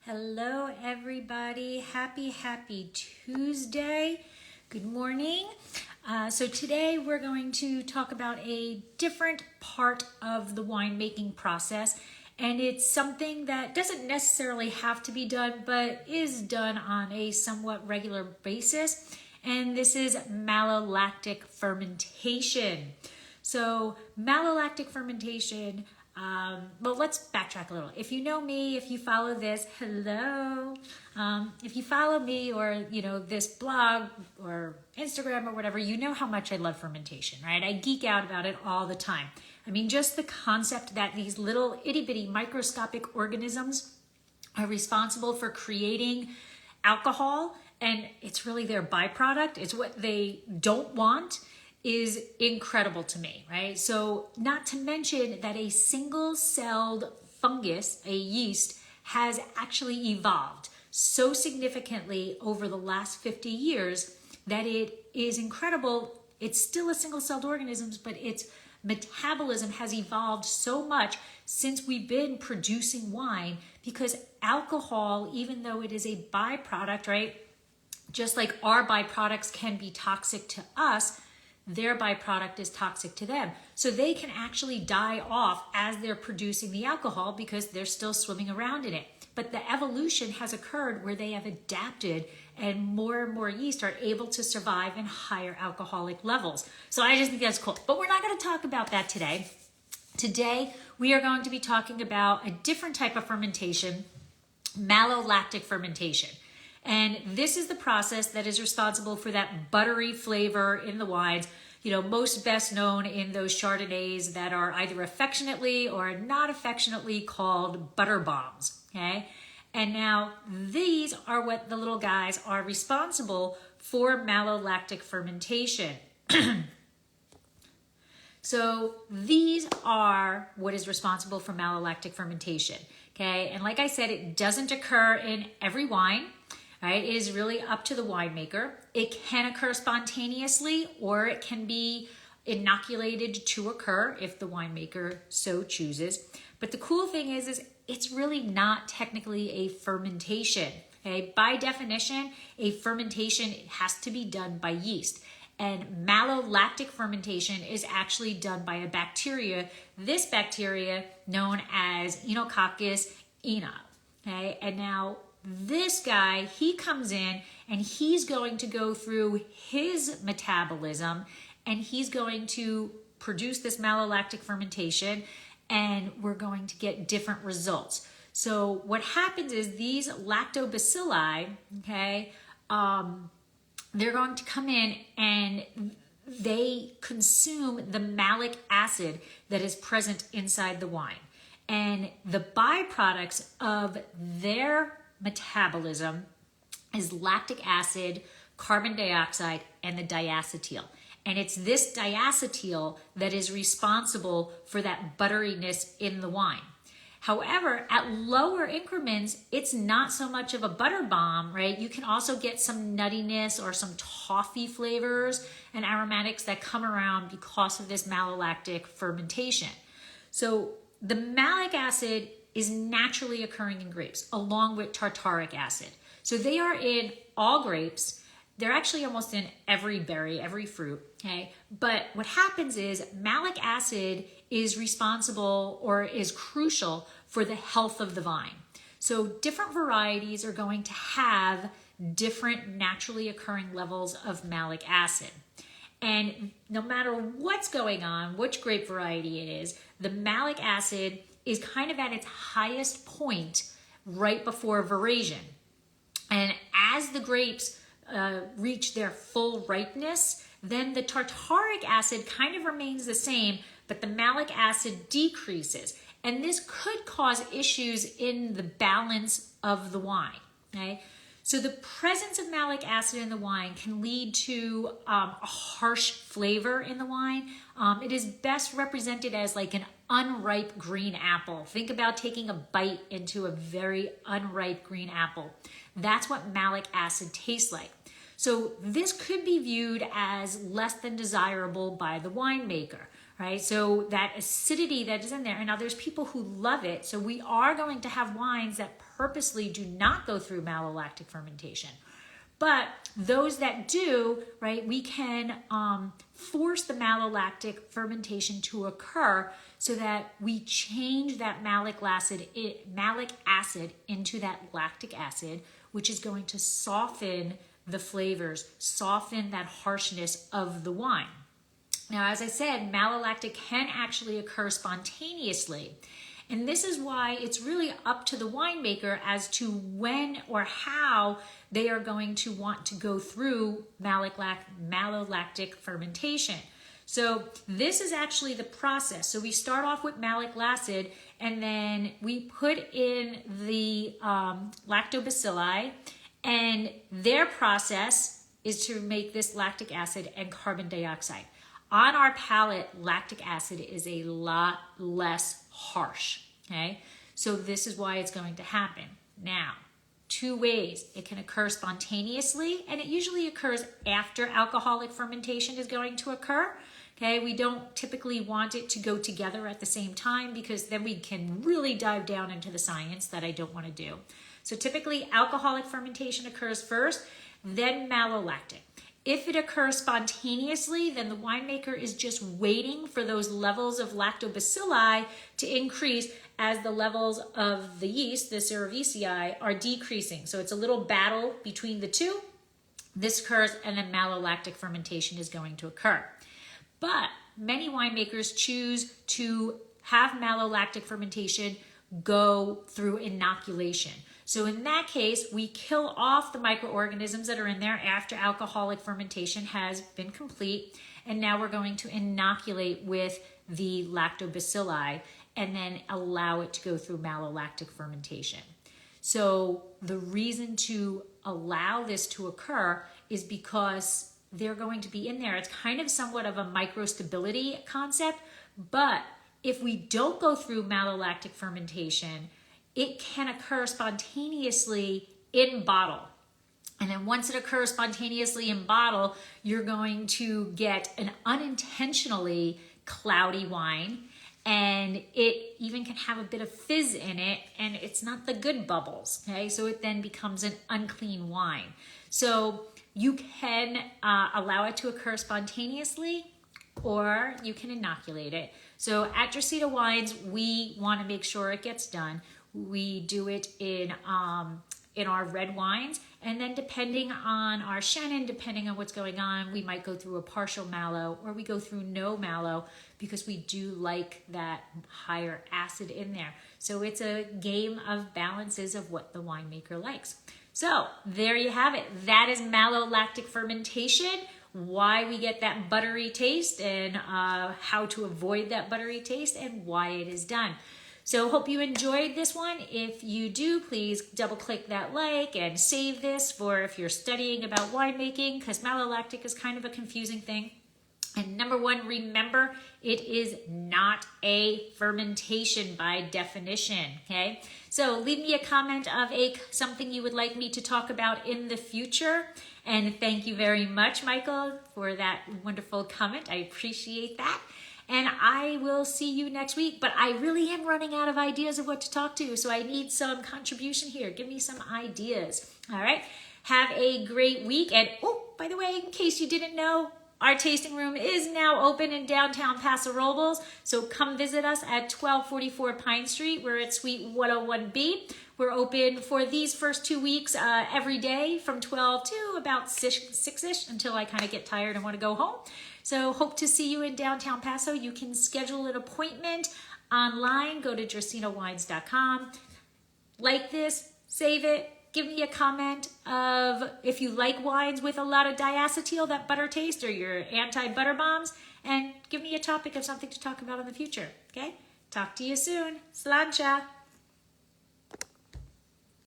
Hello, everybody. Happy Tuesday. Good morning. So today we're going to talk about a different part of the winemaking process, and it's something that doesn't necessarily have to be done, but is done on a somewhat regular basis, and this is malolactic fermentation. So malolactic fermentation, well, let's backtrack a little. If you know me, if you follow this, hello. If you follow me or, this blog or Instagram or whatever, you know how much I love fermentation, right? I geek out about it all the time. I mean, just the concept that these little itty bitty microscopic organisms are responsible for creating alcohol, and it's really their byproduct. It's what they don't want, is incredible to me, right? So not to mention that a single-celled fungus, a yeast, has actually evolved so significantly over the last 50 years that it is incredible. It's still a single-celled organism, but its metabolism has evolved so much since we've been producing wine, because alcohol, even though it is a byproduct, right? Just like our byproducts can be toxic to us, their byproduct is toxic to them. So they can actually die off as they're producing the alcohol because they're still swimming around in it. But the evolution has occurred where they have adapted, and more yeast are able to survive in higher alcoholic levels. So I just think that's cool. But we're not going to talk about that today. Today, we are going to be talking about a different type of fermentation, malolactic fermentation. And this is the process that is responsible for that buttery flavor in the wines, most best known in those Chardonnays that are either affectionately or not affectionately called butter bombs, okay? And now these are what the little guys are responsible for malolactic fermentation. So these are what is responsible for malolactic fermentation, okay? And like I said, it doesn't occur in every wine. Right? It is really up to the winemaker. It can occur spontaneously, or it can be inoculated to occur if the winemaker so chooses. But the cool thing is it's really not technically a fermentation. Okay? By definition, a fermentation has to be done by yeast. And malolactic fermentation is actually done by a bacteria, this bacteria known as Enococcus ena. Okay? And now this guy, he comes in and he's going to go through his metabolism, and he's going to produce this malolactic fermentation, and we're going to get different results. So what happens is these lactobacilli, okay, they're going to come in and they consume the malic acid that is present inside the wine. And the byproducts of their metabolism is lactic acid, carbon dioxide, and the diacetyl. And it's this diacetyl that is responsible for that butteriness in the wine. However, at lower increments, it's not so much of a butter bomb, right? You can also get some nuttiness or some toffee flavors and aromatics that come around because of this malolactic fermentation. So the malic acid is naturally occurring in grapes, along with tartaric acid. So they are in all grapes. They're actually almost in every berry, every fruit, okay? But what happens is malic acid is responsible or is crucial for the health of the vine. So different varieties are going to have different naturally occurring levels of malic acid. And no matter what's going on, which grape variety it is, the malic acid is kind of at its highest point right before veraison. And as the grapes reach their full ripeness, then the tartaric acid kind of remains the same, but the malic acid decreases. And this could cause issues in the balance of the wine, okay? So the presence of malic acid in the wine can lead to a harsh flavor in the wine. It is best represented as like an unripe green apple. Think about taking a bite into a very unripe green apple. That's what malic acid tastes like. So this could be viewed as less than desirable by the winemaker. right? So that acidity that is in there, and now there's people who love it. So we are going to have wines that purposely do not go through malolactic fermentation. But those that do, right, we can force the malolactic fermentation to occur so that we change that malic acid into that lactic acid, which is going to soften the flavors, soften that harshness of the wine. Now, as I said, malolactic can actually occur spontaneously. And this is why it's really up to the winemaker as to when or how they are going to want to go through malolactic fermentation. So this is actually the process. So we start off with malic acid, and then we put in the lactobacilli, and their process is to make this lactic acid and carbon dioxide. On our palate, lactic acid is a lot less harsh, okay? So this is why it's going to happen. Now, two ways. It can occur spontaneously, and it usually occurs after alcoholic fermentation is going to occur, okay? We don't typically want it to go together at the same time because then we can really dive down into the science that I don't want to do. So typically, alcoholic fermentation occurs first, then malolactic. If it occurs spontaneously, then the winemaker is just waiting for those levels of lactobacilli to increase as the levels of the yeast, the cerevisiae, are decreasing. So it's a little battle between the two. This occurs, and then malolactic fermentation is going to occur. But many winemakers choose to have malolactic fermentation go through inoculation. So in that case, we kill off the microorganisms that are in there after alcoholic fermentation has been complete. And now we're going to inoculate with the lactobacilli and then allow it to go through malolactic fermentation. So the reason to allow this to occur is because they're going to be in there. It's kind of somewhat of a microstability concept, but if we don't go through malolactic fermentation, it can occur spontaneously in bottle. And then once it occurs spontaneously in bottle, you're going to get an unintentionally cloudy wine, and it even can have a bit of fizz in it, and it's not the good bubbles, okay? So it then becomes an unclean wine. So you can allow it to occur spontaneously, or you can inoculate it. So at Dracaena Wines, we want to make sure it gets done. We do it in our red wines, and then depending on our Chenin, depending on what's going on, we might go through a partial malo, or we go through no malo, because we do like that higher acid in there. So it's a game of balances of what the winemaker likes. So there you have it. That is malolactic fermentation, why we get that buttery taste, and how to avoid that buttery taste, and why it is done. So hope you enjoyed this one. If you do, please double click that like and save this for if you're studying about winemaking, because malolactic is kind of a confusing thing. And number one, remember, it is not a fermentation by definition, okay? So leave me a comment of something you would like me to talk about in the future. And thank you very much, Michael, for that wonderful comment. I appreciate that. And I will see you next week, but I really am running out of ideas of what to talk to, so I need some contribution here. Give me some ideas, all right? Have a great week, and oh, by the way, in case you didn't know, our tasting room is now open in downtown Paso Robles, so come visit us at 1244 Pine Street. We're at Suite 101B. We're open for these first 2 weeks every day from 12 to about 6-ish until I kind of get tired and want to go home. So hope to see you in downtown Paso. You can schedule an appointment online. Go to dracaenawines.com. Like this, save it. Give me a comment of if you like wines with a lot of diacetyl, that butter taste, or your anti-butter bombs, and give me a topic of something to talk about in the future, okay? Talk to you soon. Slancha.